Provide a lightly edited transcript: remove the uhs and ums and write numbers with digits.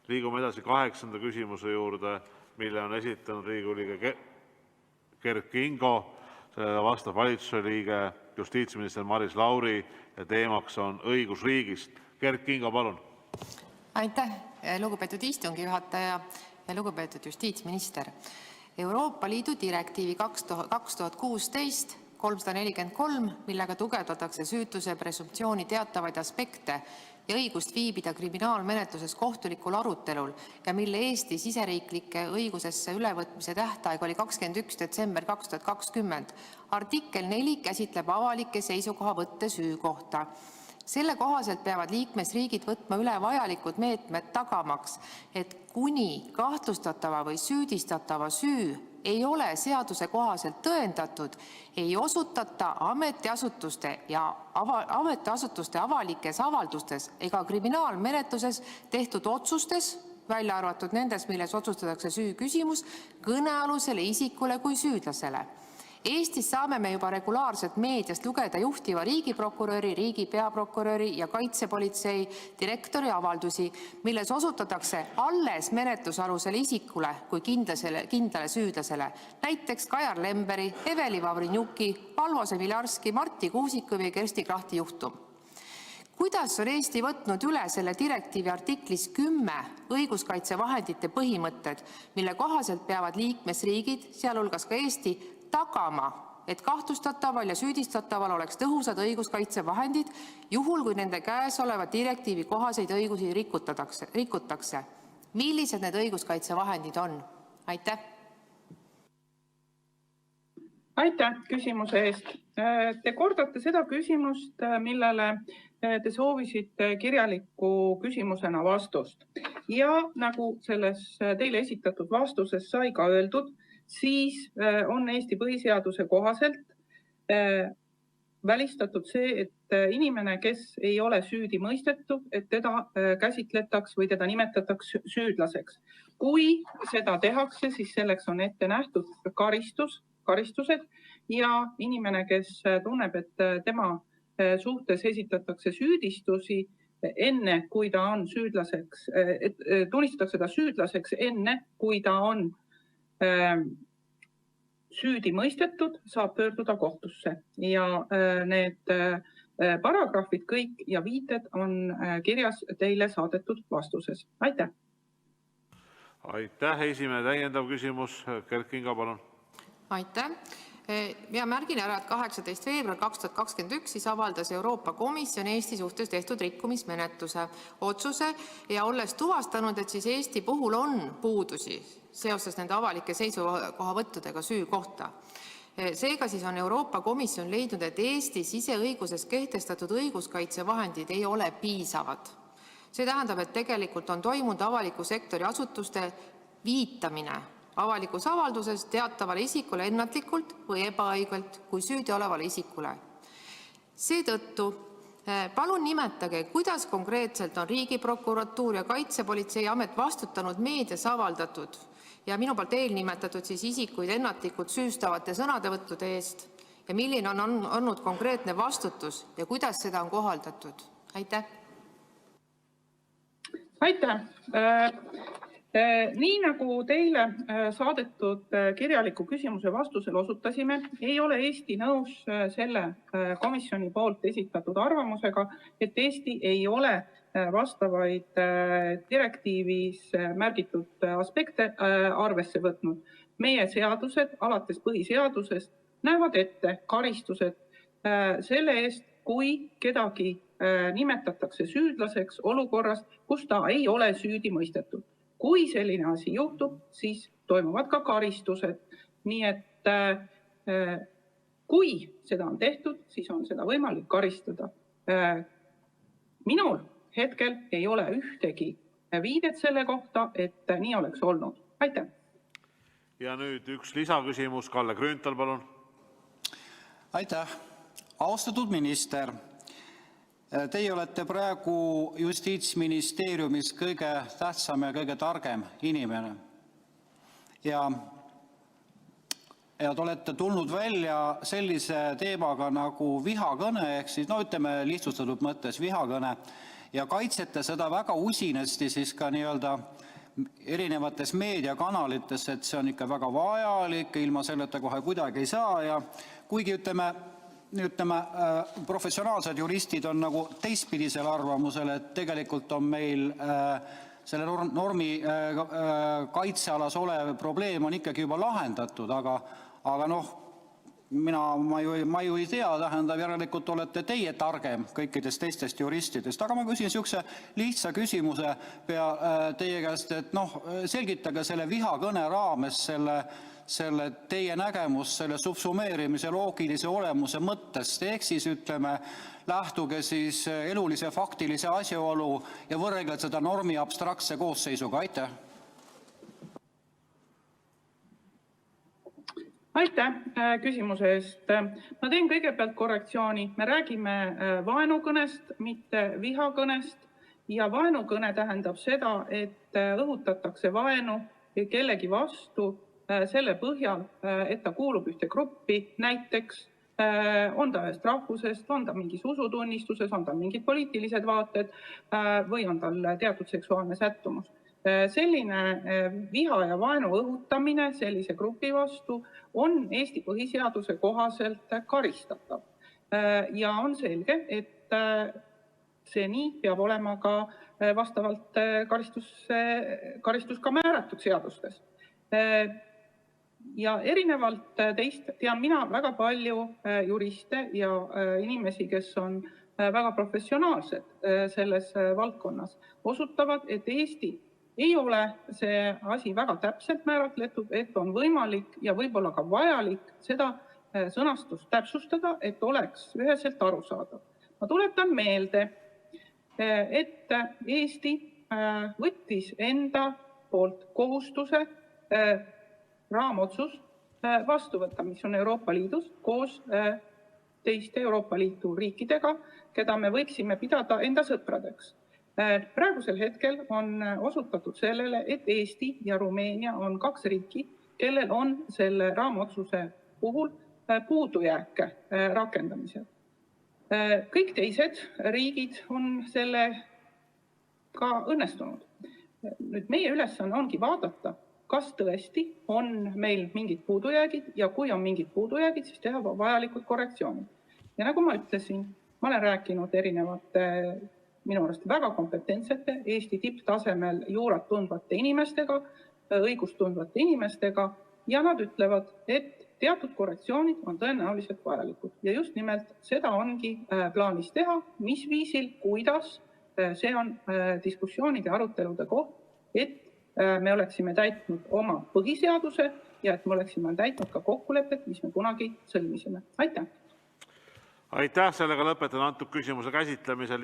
Liigume edasi 8. küsimuse juurde, mille on esitanud Riigikogu liige Kert Kingo. Sellele vastab valitsuse liige justiitsminister Maris Lauri ja teemaks on õigusriigist. Kert Kingo, palun! Aitäh, lugupeetud istungi juhataja ja lugupeetud justiitsminister! Euroopa Liidu direktiivi 2016/343, millega tugevdatakse süütuse presumptsiooni teatavaid aspekte ja õigust viibida kriminaalmenetluses kohtulikul arutelul ja mille Eesti siseriiklike õigusesse ülevõtmise tähtaeg oli 21. detsember 2020. Artikkel 4 käsitleb avalikke seisukohavõtte süü kohta. Selle kohaselt peavad liikmesriigid võtma üle vajalikud meetmed tagamaks, et kuni kahtlustatava või süüdistatava süü ei ole seaduse kohaselt tõendatud, ei osutata ametiasutuste avalikes avaldustes ega kriminaalmenetluses tehtud otsustes, välja arvatud nendes, milles otsustatakse süü küsimus, kõnealusele isikule kui süüdlasele. Eestis saame me juba regulaarselt meediast lugeda juhtiva riigiprokuröri, riigi peaprokuröri ja kaitsepolitsei direktori avaldusi, milles osutatakse alles menetlusalusele isikule kui kindlale süüdlasele, näiteks Kajar Lemberi, Eveli Vavrenjuki, Valvo Semilarski, Marti Kuusiku või Kersti Krachti juhtum. Kuidas on Eesti võtnud üle selle direktiivi artiklis 10 õiguskaitsevahendite põhimõtted, mille kohaselt peavad liikmesriigid, sealhulgas ka Eesti, tagama, et kahtlustataval ja süüdistataval oleks tõhusad õiguskaitsevahendid, juhul kui nende käes oleva direktiivi kohaseid õigusi rikutakse? Millised need õiguskaitsevahendid on? Aitäh! Aitäh küsimuse eest. Te kordate seda küsimust, millele te soovisite kirjaliku küsimusena vastust. Ja nagu selles teile esitatud vastuses sai ka öeldud, siis on Eesti põhiseaduse kohaselt välistatud see, et inimene, kes ei ole süüdi mõistetud, et teda käsitletaks või teda nimetataks süüdlaseks. Kui seda tehakse, siis selleks on ette nähtud karistused ja inimene, kes tunneb, et tema suhtes esitatakse süüdistusi enne, kui ta on süüdlaseks, tunnistatakse ta süüdlaseks enne, kui ta on süüdi mõistetud, saab pöörduda kohtusse ja need paragrahvid kõik ja viited on kirjas teile saadetud vastuses. Aitäh! Aitäh! Esimene täiendav küsimus. Kert Kingo, palun! Aitäh! Ja märgin ära, et 18. veebruar 2021 siis avaldas Euroopa Komisjon Eesti suhtes tehtud rikkumismenetluse otsuse ja olles tuvastanud, et siis Eesti puhul on puudusi seoses nende avalike seisukohavõttudega süü kohta. Seega siis on Euroopa Komisjon leidnud, et Eesti siseõiguses kehtestatud õiguskaitsevahendid ei ole piisavad. See tähendab, et tegelikult on toimunud avaliku sektori asutuste viitamine avalikus avalduses teatavale isikule ennatlikult või ebaõigelt kui süüdi olevale isikule. Seetõttu palun nimetage, kuidas konkreetselt on Riigiprokuratuur ja Kaitsepolitseiamet vastutanud meedias avaldatud ja minu poolt eelnimetatud siis isikuid ennatlikult süüstavate sõnadevõttude eest ja milline on olnud konkreetne vastutus ja kuidas seda on kohaldatud? Aitäh! Aitäh! Nii nagu teile saadetud kirjaliku küsimuse vastusel osutasime, ei ole Eesti nõus selle komisjoni poolt esitatud arvamusega, et Eesti ei ole vastavaid direktiivis märgitud aspekte arvesse võtnud. Meie seadused, alates põhiseadusest, näevad ette karistused selle eest, kui kedagi nimetatakse süüdlaseks olukorras, kus ta ei ole süüdi mõistetud. Kui selline asi juhtub, siis toimuvad ka karistused. Nii et kui seda on tehtud, siis on seda võimalik karistada. Minul hetkel ei ole ühtegi viidet selle kohta, et nii oleks olnud. Aitäh! Ja nüüd üks lisaküsimus. Kalle Grünthal, palun! Aitäh! Austatud minister! Teie olete praegu Justiitsministeeriumis kõige tähtsam ja kõige targem inimene. Ja te olete tulnud välja sellise teemaga nagu vihakõne, ehk siis, ütleme lihtsustatud mõttes vihakõne. ja kaitsete seda väga usinasti siis ka nii-öelda erinevates meediakanalites, et see on ikka väga vajalik, ilma selleta kohe kuidagi ei saa. Ja kuigi ütleme, professionaalsed juristid on nagu teistpidisel arvamusel, et tegelikult on meil selle normi kaitsealas olev probleem on ikkagi juba lahendatud, aga noh, ma ju ei tea, tähendab, järelikult olete teie targem kõikidest teistest juristidest. Aga ma küsin niisuguse lihtsa küsimuse teie käest, et selgitage selle vihakõne raames selle teie nägemus selle subsumeerimise loogilise olemuse mõttest, ehk siis ütleme, lähtuge siis elulise faktilise asjaolu ja võrrelge seda normi abstraktse koosseisuga. Aitäh! Aitäh küsimuse eest. Ma teen kõigepealt korrektsiooni. Me räägime vaenukõnest, mitte vihakõnest. Ja vaenukõne tähendab seda, et õhutatakse vaenu kellegi vastu selle põhjal, et ta kuulub ühte gruppi, näiteks on ta ühest rahvusest, on ta mingis usutunnistuses, on tal mingid poliitilised vaated või on tal teatud seksuaalne sättumus. Selline viha ja vaenu õhutamine sellise grupi vastu on Eesti põhiseaduse kohaselt karistatav. Ja on selge, et see nii peab olema ka vastavalt karistus ka määratud seadustes. Ja erinevalt teist tean mina väga palju juriste ja inimesi, kes on väga professionaalsed selles valdkonnas, osutavad, et Eesti ei ole see asi väga täpselt määratletud, et on võimalik ja võib-olla ka vajalik seda sõnastust täpsustada, et oleks üheselt arusaadav. Ma tuletan meelde, et Eesti võttis enda poolt kohustuse raamotsus vastu võtta, mis on Euroopa Liidus koos teiste Euroopa Liidu riikidega, keda me võiksime pidada enda sõpradeks. Praegusel hetkel on osutatud sellele, et Eesti ja Rumeenia on kaks riiki, kellel on selle raamotsuse puhul puudujääke rakendamisel. Kõik teised riigid on sellega õnnestunud. Nüüd meie ülesanne ongi vaadata, kas tõesti on meil mingid puudujäägid ja kui on mingid puudujäägid, siis teha vajalikud korrektsioonid. Ja nagu ma ütlesin, ma olen rääkinud erinevate minu arust väga kompetentsete, Eesti tipptasemel juurat tundvate inimestega, õigust tundvate inimestega ja nad ütlevad, et teatud korrektsioonid on tõenäoliselt vajalikud. Ja just nimelt seda ongi plaanis teha, mis viisil, kuidas, see on diskussioonide arutelude koht, et me oleksime täitnud oma põhiseaduse ja et me oleksime täitnud ka kokkulepet, mis me kunagi sõlmisime. Aitäh! Aitäh, sellega lõpetan antud küsimuse käsitlemisel.